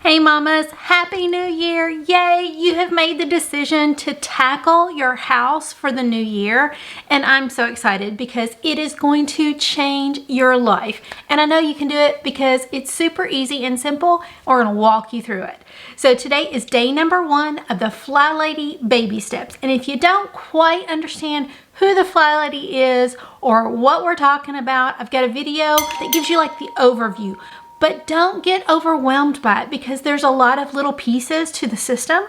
Hey mamas, happy new year. Yay, you have made the decision to tackle your house for the new year. And I'm so excited because it is going to change your life. And I know you can do it because it's super easy and simple. We're gonna walk you through it. So today is day number 1 of the FlyLady Baby Steps. And if you don't quite understand who the FlyLady is or what we're talking about, I've got a video that gives you like the overview. But don't get overwhelmed by it because there's a lot of little pieces to the system.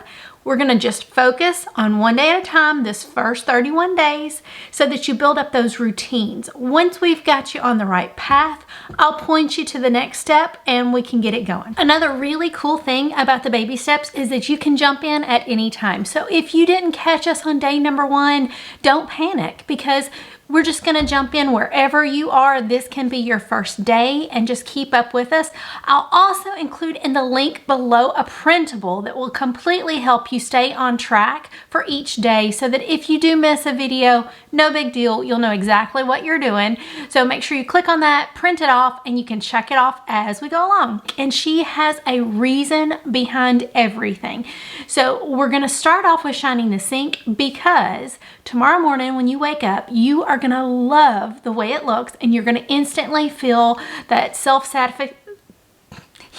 We're gonna just focus on one day at a time this first 31 days so that you build up those routines. Once we've got you on the right path, I'll point you to the next step and we can get it going. Another really cool thing about the baby steps is that you can jump in at any time. So if you didn't catch us on day number 1, don't panic because we're just gonna jump in wherever you are. This can be your first day and just keep up with us. I'll also include in the link below a printable that will completely help you stay on track for each day so that if you do miss a video, no big deal, you'll know exactly what you're doing. So make sure you click on that, print it off, and you can check it off as we go along. And she has a reason behind everything. So we're gonna start off with shining the sink because tomorrow morning when you wake up, you are gonna love the way it looks and you're gonna instantly feel that self-satisfaction.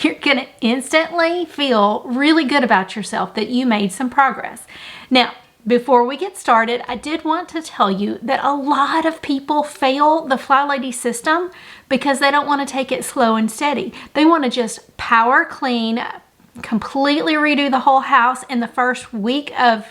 You're gonna instantly feel really good about yourself that you made some progress. Now, before we get started, I did want to tell you that a lot of people fail the FlyLady system because they don't want to take it slow and steady. They want to just power clean, completely redo the whole house in the first week of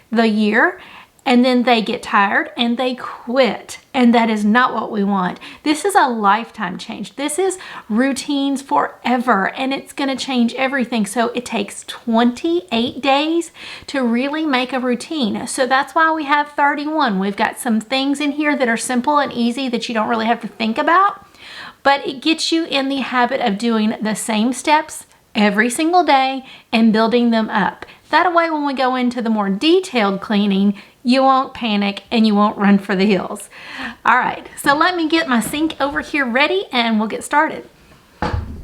the year, and then they get tired and they quit. And that is not what we want. This is a lifetime change. This is routines forever and it's gonna change everything. So it takes 28 days to really make a routine. So that's why we have 31. We've got some things in here that are simple and easy that you don't really have to think about, but it gets you in the habit of doing the same steps every single day and building them up. That way, when we go into the more detailed cleaning, you won't panic and you won't run for the hills. All right, so let me get my sink over here ready and we'll get started.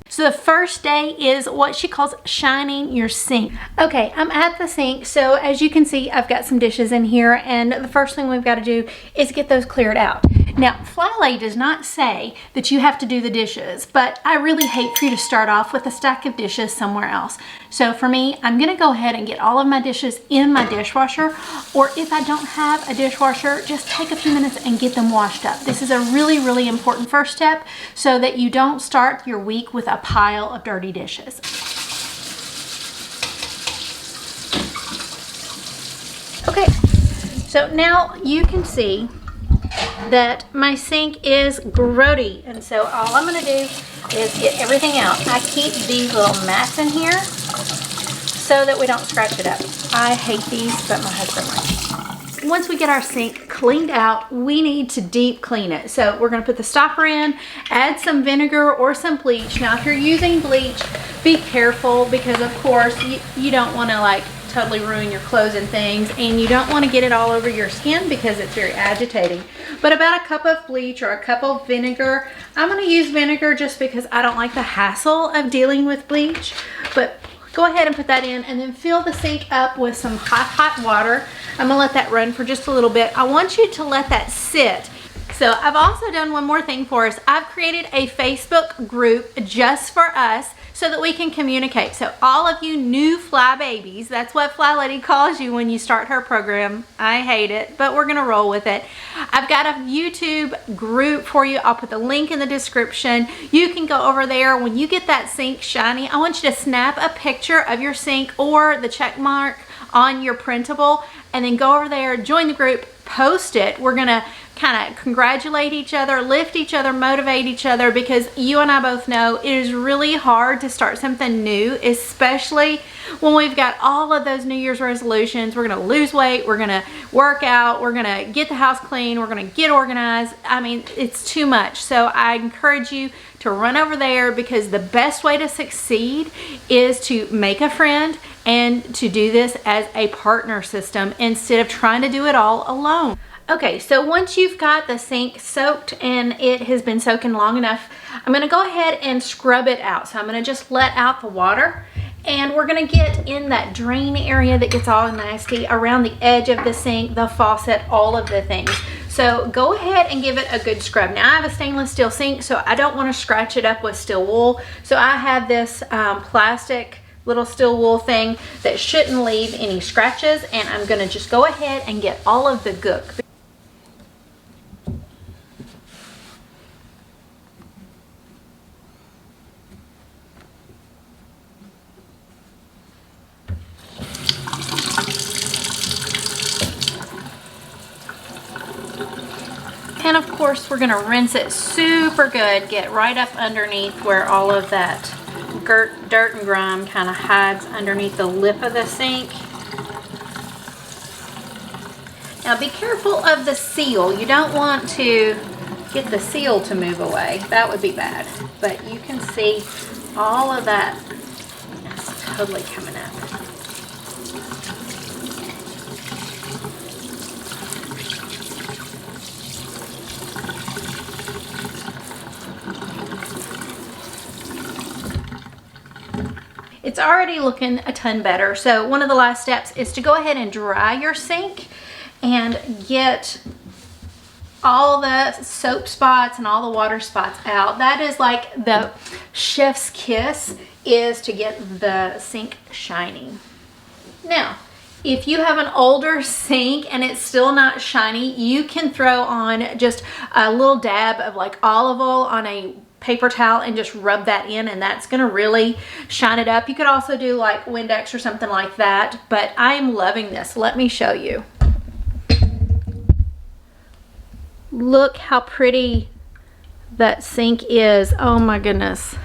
So the first day is what she calls shining your sink. Okay, I'm at the sink. So as you can see, I've got some dishes in here and the first thing we've got to do is get those cleared out. Now, FlyLady does not say that you have to do the dishes, but I really hate for you to start off with a stack of dishes somewhere else. So for me, I'm gonna go ahead and get all of my dishes in my dishwasher, or if I don't have a dishwasher, just take a few minutes and get them washed up. This is a really, really important first step so that you don't start your week with a pile of dirty dishes. Okay, so now you can see that my sink is grody, and so all I'm going to do is get everything out. I keep these little mats in here so that we don't scratch it up. I hate these, but my husband likes them. Once we get our sink cleaned out, we need to deep clean it. So we're going to put the stopper in, add some vinegar or some bleach. Now if you're using bleach, be careful because of course you don't want to like totally ruin your clothes and things, and you don't want to get it all over your skin because it's very agitating. But about a cup of bleach or a cup of vinegar. I'm going to use vinegar just because I don't like the hassle of dealing with bleach, but go ahead and put that in and then fill the sink up with some hot water. I'm gonna let that run for just a little bit. I want you to let that sit. So I've also done one more thing for us. I've created a Facebook group just for us so that we can communicate. So all of you new fly babies, that's what FlyLady calls you when you start her program. I hate it, but we're gonna roll with it. I've got a YouTube group for you. I'll put the link in the description. You can go over there. When you get that sink shiny, I want you to snap a picture of your sink or the check mark on your printable and then go over there, join the group, post it. We're gonna kind of congratulate each other, lift each other, motivate each other, because you and I both know it is really hard to start something new, especially when we've got all of those New Year's resolutions. We're gonna lose weight, we're gonna work out, we're gonna get the house clean, we're gonna get organized. I mean, it's too much. So I encourage you to run over there because the best way to succeed is to make a friend and to do this as a partner system instead of trying to do it all alone. Okay, so once you've got the sink soaked and it has been soaking long enough, I'm gonna go ahead and scrub it out. So I'm gonna just let out the water And we're gonna get in that drain area that gets all nasty, around the edge of the sink, the faucet, all of the things. So go ahead and give it a good scrub. Now I have a stainless steel sink, so I don't want to scratch it up with steel wool. So I have this plastic little steel wool thing that shouldn't leave any scratches, and I'm gonna just go ahead and get all of the gook. And of course, we're gonna rinse it super good, get right up underneath where all of that dirt and grime kind of hides underneath the lip of the sink. Now be careful of the seal. You don't want to get the seal to move away. That would be bad. But you can see all of that is totally coming up. It's already looking a ton better. So one of the last steps is to go ahead and dry your sink and get all the soap spots and all the water spots out. That is like the chef's kiss, is to get the sink shiny. Now, if you have an older sink and it's still not shiny, you can throw on just a little dab of like olive oil on a paper towel and just rub that in, and that's gonna really shine it up. You could also do like Windex or something like that, but I'm loving this. Let me show you. Look how pretty that sink is. Oh my goodness.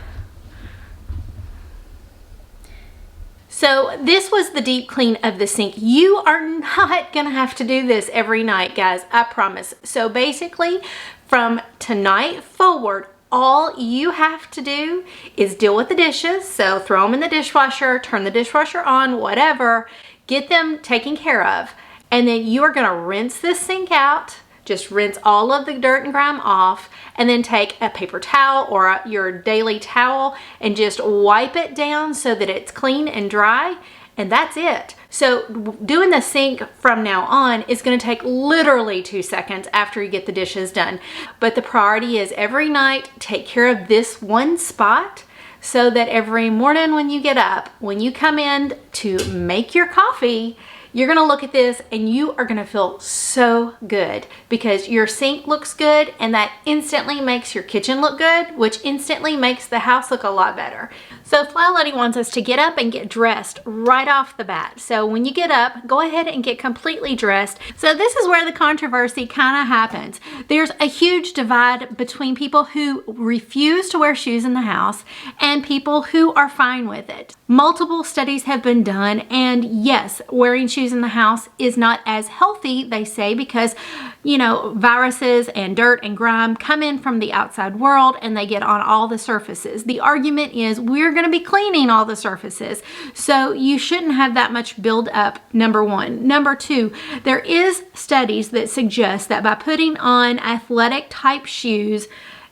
So this was the deep clean of the sink. You are not gonna have to do this every night, guys, I promise. So basically, from tonight forward, all you have to do is deal with the dishes. So throw them in the dishwasher, turn the dishwasher on, whatever, get them taken care of. And then you are gonna rinse this sink out. Just rinse all of the dirt and grime off, and then take a paper towel or your daily towel and just wipe it down so that it's clean and dry, and that's it. So doing the sink from now on is going to take literally 2 seconds after you get the dishes done. But the priority is every night, take care of this one spot so that every morning when you get up, when you come in to make your coffee, you're gonna look at this and you are gonna feel so good because your sink looks good, and that instantly makes your kitchen look good, which instantly makes the house look a lot better. So FlyLady wants us to get up and get dressed right off the bat. So when you get up, go ahead and get completely dressed. So this is where the controversy kind of happens. There's a huge divide between people who refuse to wear shoes in the house and people who are fine with it. Multiple studies have been done, and yes, wearing shoes in the house is not as healthy, they say, because you know, viruses and dirt and grime come in from the outside world and they get on all the surfaces. The argument is we're going to be cleaning all the surfaces, so you shouldn't have that much build up, number one. Number two, there is studies that suggest that by putting on athletic type shoes,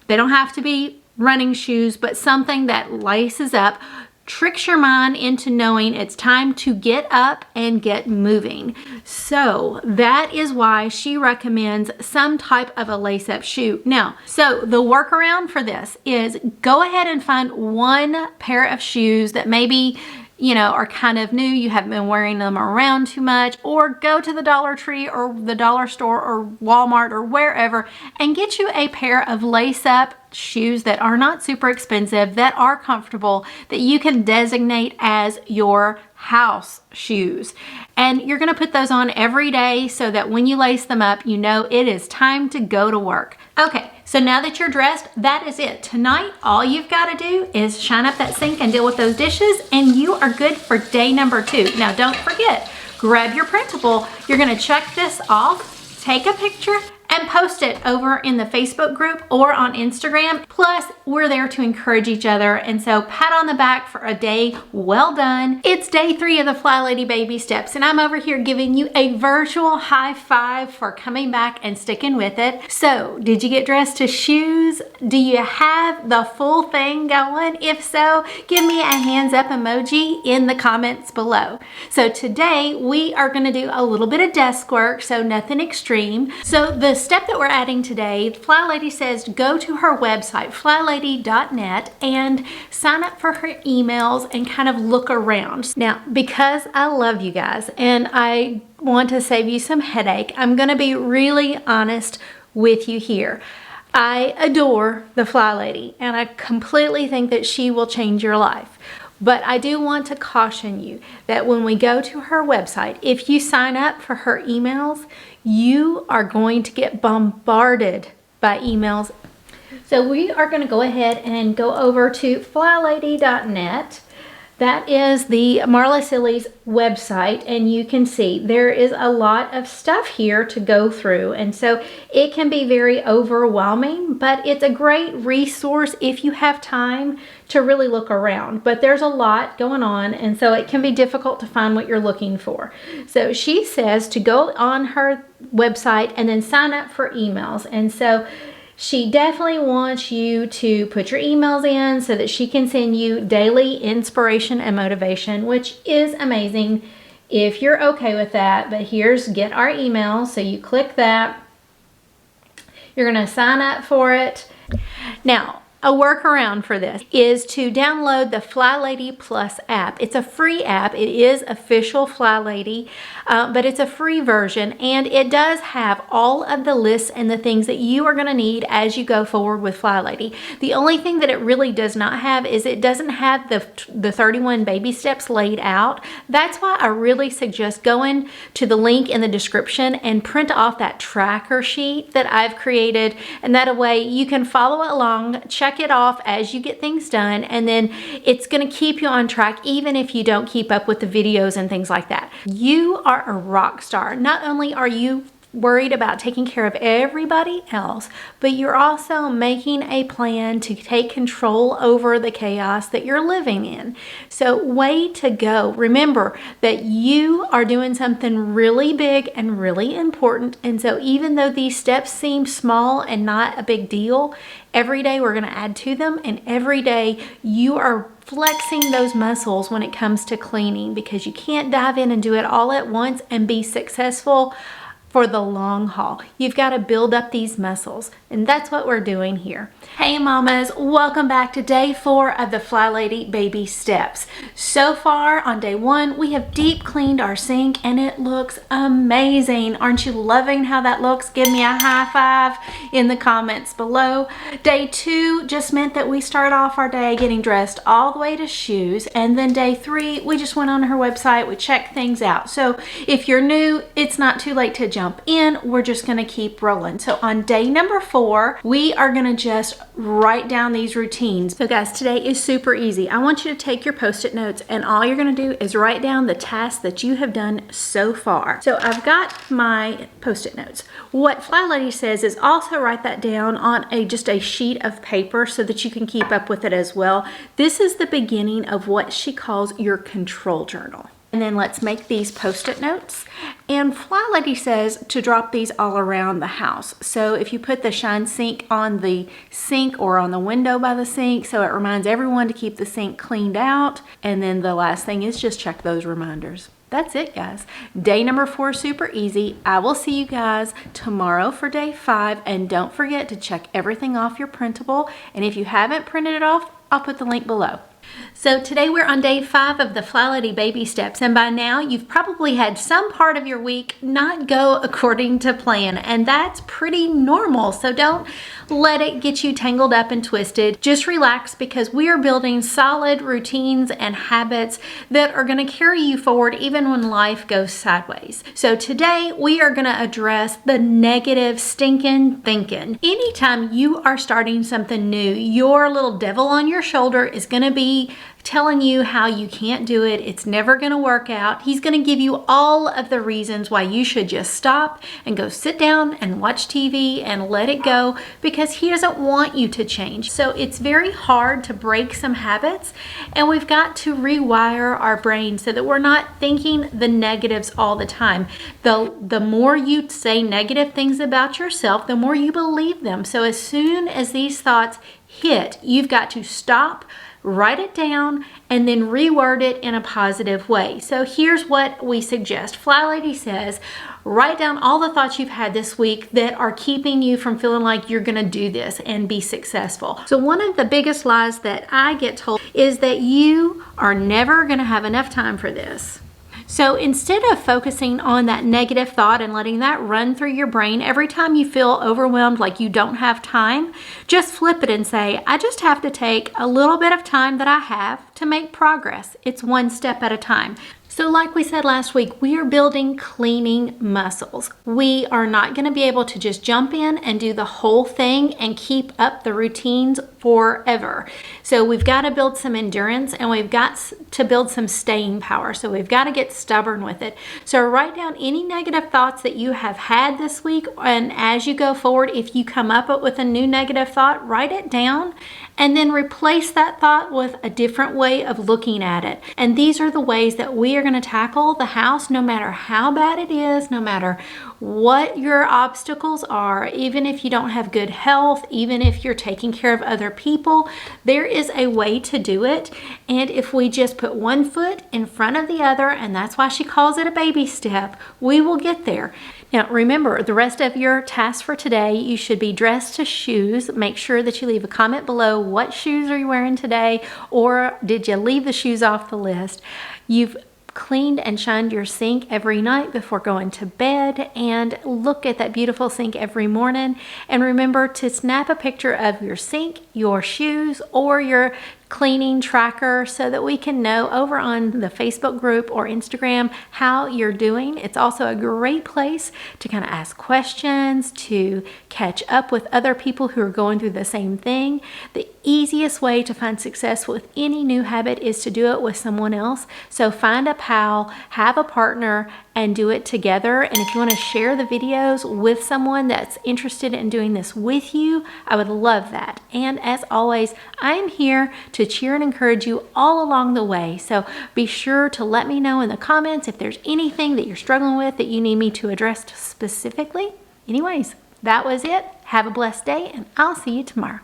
they don't have to be running shoes, but something that laces up, tricks your mind into knowing it's time to get up and get moving. So that is why she recommends some type of a lace-up shoe. Now, so the workaround for this is go ahead and find one pair of shoes that maybe, you know, are kind of new, you haven't been wearing them around too much, or go to the Dollar Tree or the dollar store or Walmart or wherever and get you a pair of lace-up shoes that are not super expensive, that are comfortable, that you can designate as your house shoes. And you're gonna put those on every day so that when you lace them up, you know it is time to go to work. Okay, so now that you're dressed, that is it. Tonight, all you've gotta do is shine up that sink and deal with those dishes, and you are good for day number 2. Now don't forget, grab your printable. You're gonna check this off, take a picture, and post it over in the Facebook group or on Instagram. Plus, we're there to encourage each other. And so pat on the back for a day well done. It's day 3 of the FlyLady Baby Steps, and I'm over here giving you a virtual high five for coming back and sticking with it. So, did you get dressed to shoes? Do you have the full thing going? If so, give me a hands up emoji in the comments below. So today we are going to do a little bit of desk work, so nothing extreme. So the step that we're adding today, FlyLady says go to her website, FlyLady.net, and sign up for her emails and kind of look around. Now, because I love you guys and I want to save you some headache, I'm going to be really honest with you here. I adore the FlyLady and I completely think that she will change your life. But I do want to caution you that when we go to her website, if you sign up for her emails, you are going to get bombarded by emails. So we are going to go ahead and go over to FlyLady.net. That is the Marla Silly's website, and you can see there is a lot of stuff here to go through, and so it can be very overwhelming, but it's a great resource if you have time to really look around. But there's a lot going on, and so it can be difficult to find what you're looking for. So she says to go on her website and then sign up for emails, and so she definitely wants you to put your emails in so that she can send you daily inspiration and motivation, which is amazing if you're okay with that. But here's get our email. So you click that. You're going to sign up for it. Now, a workaround for this is to download the FlyLady Plus app. It's a free app. It is official FlyLady, but it's a free version, and it does have all of the lists and the things that you are going to need as you go forward with FlyLady. The only thing that it really does not have is it doesn't have the 31 baby steps laid out. That's why I really suggest going to the link in the description and print off that tracker sheet that I've created, and that way you can follow along, check it off as you get things done, and then it's going to keep you on track even if you don't keep up with the videos and things like that. You are a rock star. Not only are you worried about taking care of everybody else, but you're also making a plan to take control over the chaos that you're living in. So way to go. Remember that you are doing something really big and really important, and so even though these steps seem small and not a big deal, every day we're going to add to them, and every day you are flexing those muscles when it comes to cleaning, because you can't dive in and do it all at once and be successful for the long haul. You've got to build up these muscles, and that's what we're doing here. Hey mamas, welcome back to day 4 of the FlyLady Baby Steps. So far on day 1, we have deep cleaned our sink and it looks amazing. Aren't you loving how that looks? Give me a high five in the comments below. Day 2 just meant that we started off our day getting dressed all the way to shoes, and then day 3 we just went on her website, we checked things out. So if you're new, it's not too late to jump in. We're just going to keep rolling. So on day number 4, we are going to just write down these routines. So guys, today is super easy. I want you to take your post-it notes, and all you're going to do is write down the tasks that you have done so far. So I've got my post-it notes. What FlyLady says is also write that down on just a sheet of paper so that you can keep up with it as well. This is the beginning of what she calls your control journal. And then let's make these post-it notes. And FlyLady says to drop these all around the house. So if you put the Shine Sink on the sink or on the window by the sink, so it reminds everyone to keep the sink cleaned out. And then the last thing is just check those reminders. That's it, guys. Day number 4, super easy. I will see you guys tomorrow for day 5. And don't forget to check everything off your printable. And if you haven't printed it off, I'll put the link below. So today we're on day 5 of the FlyLady Baby Steps, and by now you've probably had some part of your week not go according to plan, and that's pretty normal. So don't let it get you tangled up and twisted. Just relax, because we are building solid routines and habits that are going to carry you forward even when life goes sideways. So today we are going to address the negative stinking thinking. Anytime you are starting something new, your little devil on your shoulder is going to be telling you how you can't do it. It's never going to work out. He's going to give you all of the reasons why you should just stop and go sit down and watch TV and let it go, because he doesn't want you to change. So it's very hard to break some habits, and we've got to rewire our brain so that we're not thinking the negatives all the time. The more you say negative things about yourself, the more you believe them. So as soon as these thoughts hit, you've got to stop, write it down, and then reword it in a positive way. So here's what we suggest. FlyLady says, write down all the thoughts you've had this week that are keeping you from feeling like you're going to do this and be successful. So one of the biggest lies that I get told is that you are never going to have enough time for this. So instead of focusing on that negative thought and letting that run through your brain every time you feel overwhelmed, like you don't have time, just flip it and say, I just have to take a little bit of time that I have to make progress. It's one step at a time. So like we said last week, we are building cleaning muscles. We are not going to be able to just jump in and do the whole thing and keep up the routines forever. So we've got to build some endurance, and we've got to build some staying power. So we've got to get stubborn with it. So write down any negative thoughts that you have had this week, and as you go forward, if you come up with a new negative thought, write it down and then replace that thought with a different way of looking at it. And these are the ways that we are going to tackle the house, no matter how bad it is, no matter what your obstacles are, even if you don't have good health, even if you're taking care of other people, there is a way to do it. And if we just put one foot in front of the other, and that's why she calls it a baby step, we will get there. Now remember, the rest of your tasks for today, you should be dressed to shoes. Make sure that you leave a comment below. What shoes are you wearing today? Or did you leave the shoes off the list? You've cleaned and shined your sink every night before going to bed, and look at that beautiful sink every morning. And remember to snap a picture of your sink, your shoes, or your cleaning tracker so that we can know over on the Facebook group or Instagram how you're doing. It's also a great place to kind of ask questions, to catch up with other people who are going through the same thing. The easiest way to find success with any new habit is to do it with someone else. So find a pal, have a partner, and do it together. And if you want to share the videos with someone that's interested in doing this with you, I would love that. And as always, I'm here to cheer and encourage you all along the way. So be sure to let me know in the comments if there's anything that you're struggling with that you need me to address specifically. Anyways, that was it. Have a blessed day, and I'll see you tomorrow.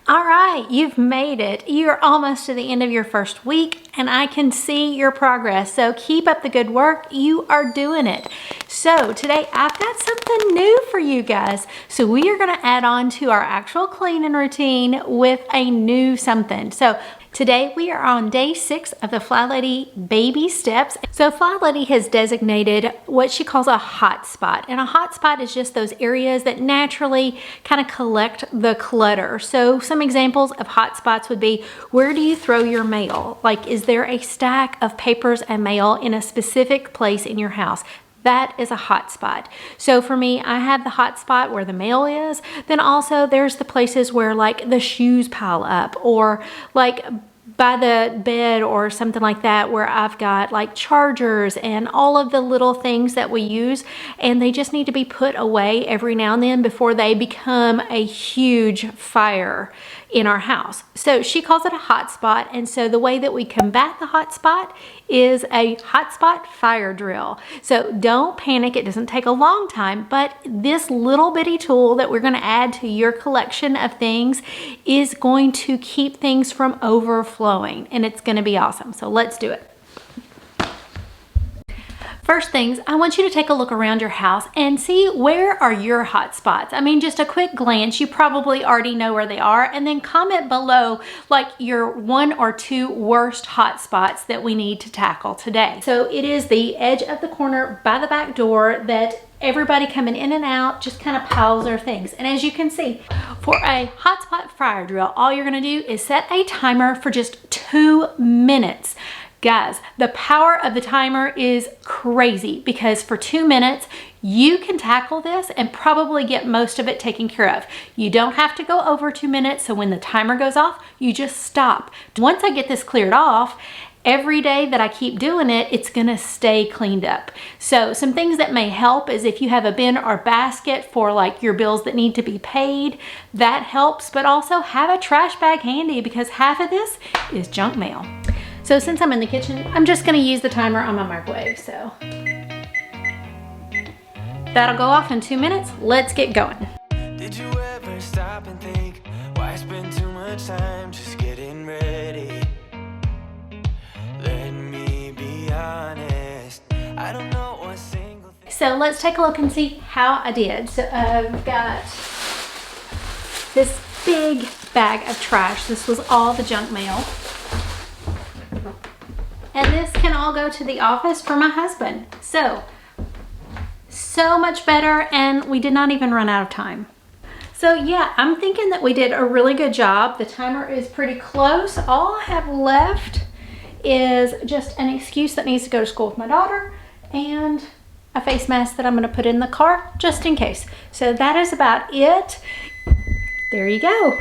All right, you've made it. You're almost to the end of your first week, and I can see your progress. So keep up the good work. You are doing it. So today I've got something new for you guys. So we are going to add on to our actual cleaning routine with a new something. So today we are on day 6 of the FlyLady Baby Steps. So FlyLady has designated what she calls a hot spot. And a hot spot is just those areas that naturally kind of collect the clutter. So some examples of hot spots would be, where do you throw your mail? Like, is there a stack of papers and mail in a specific place in your house? That is a hot spot. So for me, I have the hot spot where the mail is. Then also there's the places where like the shoes pile up, or like by the bed or something like that, where I've got like chargers and all of the little things that we use, and they just need to be put away every now and then before they become a huge fire in our house. So she calls it a hot spot. And so the way that we combat the hot spot is a hot spot fire drill. So don't panic. It doesn't take a long time, but this little bitty tool that we're going to add to your collection of things is going to keep things from overflowing, and it's going to be awesome. So let's do it. First things, I want you to take a look around your house and see, where are your hot spots? I mean, just a quick glance, you probably already know where they are, and then comment below like your 1 or 2 worst hot spots that we need to tackle today. So it is the edge of the corner by the back door that everybody coming in and out just kind of piles their things. And as you can see, for a hotspot fire drill, all you're gonna do is set a timer for just 2 minutes. Guys, the power of the timer is crazy because for 2 minutes, you can tackle this and probably get most of it taken care of. You don't have to go over 2 minutes, so when the timer goes off, you just stop. Once I get this cleared off, every day that I keep doing it, it's gonna stay cleaned up. So some things that may help is if you have a bin or basket for like your bills that need to be paid, that helps, but also have a trash bag handy because half of this is junk mail. So since I'm in the kitchen, I'm just gonna use the timer on my microwave, so. That'll go off in 2 minutes. Let's get going. Did you ever stop and think, why spend too much time just getting ready? Let me be honest, I don't know one single thing. So let's take a look and see how I did. So I've got this big bag of trash. This was all the junk mail. And this can all go to the office for my husband. So much better, and we did not even run out of time. So yeah, I'm thinking that we did a really good job. The timer is pretty close. All I have left is just an excuse that needs to go to school with my daughter and a face mask that I'm going to put in the car just in case. So that is about it. There you go.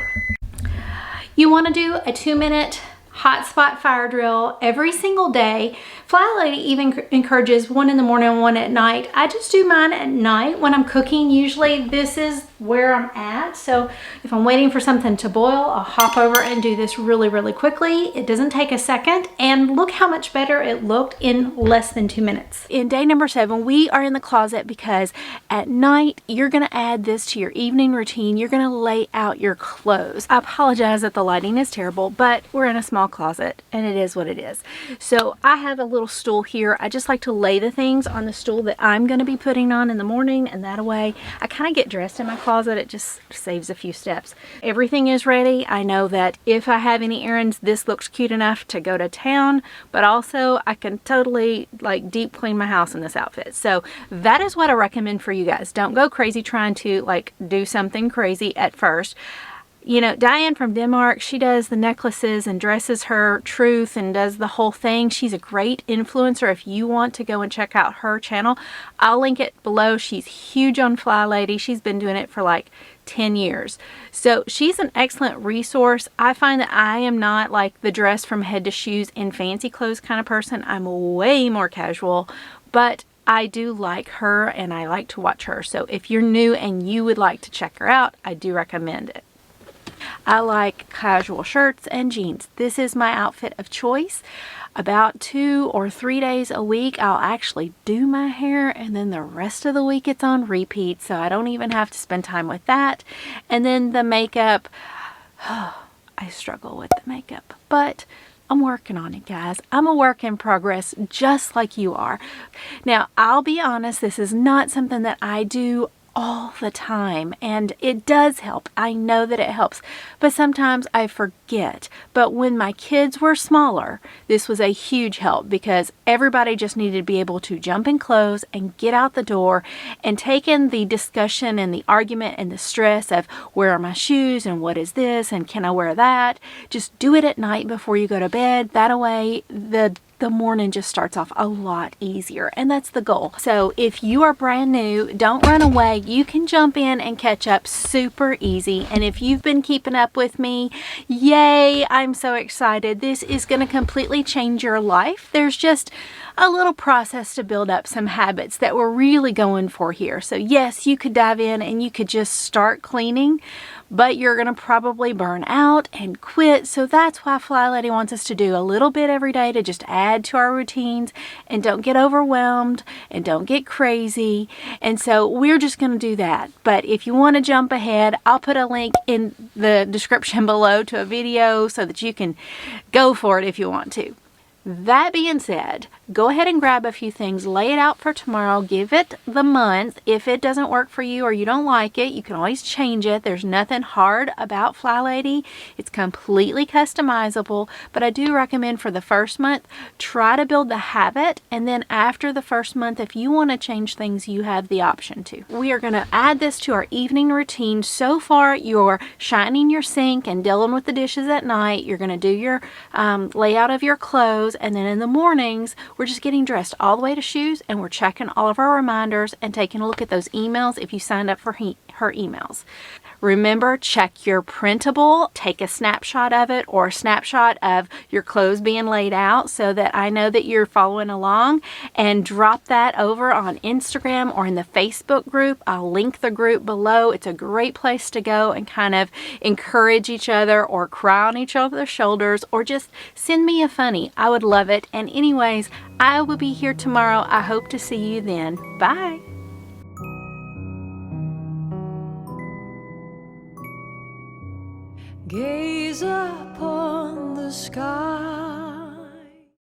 You want to do a 2-minute hotspot fire drill every single day. FlyLady even encourages 1 in the morning and 1 at night. I just do mine at night when I'm cooking. Usually this is where I'm at. So if I'm waiting for something to boil, I'll hop over and do this really, really quickly. It doesn't take a second. And look how much better it looked in less than 2 minutes. In day number 7, we are in the closet because at night, you're gonna add this to your evening routine. You're gonna lay out your clothes. I apologize that the lighting is terrible, but we're in a small closet and it is what it is. So I have a little stool here. I just like to lay the things on the stool that I'm gonna be putting on in the morning, and that way I kind of get dressed in my closet. It just saves a few steps. Everything is ready. I know that if I have any errands, this looks cute enough to go to town, but also I can totally like deep clean my house in this outfit. So that is what I recommend for you guys. Don't go crazy trying to like do something crazy at first. You know, Diane from Denmark, she does the necklaces and dresses her truth and does the whole thing. She's a great influencer. If you want to go and check out her channel, I'll link it below. She's huge on FlyLady. She's been doing it for like 10 years. So she's an excellent resource. I find that I am not like the dress from head to shoes in fancy clothes kind of person. I'm way more casual, but I do like her and I like to watch her. So if you're new and you would like to check her out, I do recommend it. I like casual shirts and jeans. This is my outfit of choice. About 2 or 3 days a week, I'll actually do my hair, and then the rest of the week it's on repeat, so I don't even have to spend time with that. And then the makeup, I struggle with the makeup, but I'm working on it, guys. I'm a work in progress just like you are. Now, I'll be honest, this is not something that I do all the time, and it does help. I know that it helps, but sometimes I forget. But when my kids were smaller, this was a huge help because everybody just needed to be able to jump in clothes and get out the door and take in the discussion and the argument and the stress of where are my shoes and what is this and can I wear that. Just do it at night before you go to bed. That way the morning just starts off a lot easier, and that's the goal. So if you are brand new, don't run away. You can jump in and catch up super easy. And if you've been keeping up with me, yay, I'm so excited. This is going to completely change your life. There's just a little process to build up some habits that we're really going for here. So yes, you could dive in and you could just start cleaning, but you're going to probably burn out and quit. So that's why FlyLady wants us to do a little bit every day to just add to our routines and don't get overwhelmed and don't get crazy. And so we're just going to do that. But if you want to jump ahead, I'll put a link in the description below to a video so that you can go for it if you want to. That being said, go ahead and grab a few things, lay it out for tomorrow, give it the month. If it doesn't work for you or you don't like it, you can always change it. There's nothing hard about FlyLady. It's completely customizable, but I do recommend for the first month, try to build the habit, and then after the first month, if you want to change things, you have the option to. We are going to add this to our evening routine. So far, you're shining your sink and dealing with the dishes at night. You're going to do your layout of your clothes, and then in the mornings, we're just getting dressed all the way to shoes, and we're checking all of our reminders and taking a look at those emails if you signed up for her emails. Remember, check your printable, take a snapshot of it or a snapshot of your clothes being laid out so that I know that you're following along, and drop that over on Instagram or in the Facebook group. I'll link the group below. It's a great place to go and kind of encourage each other or cry on each other's shoulders or just send me a funny. I would love it. And anyways, I will be here tomorrow. I hope to see you then. Bye. Gaze upon the sky.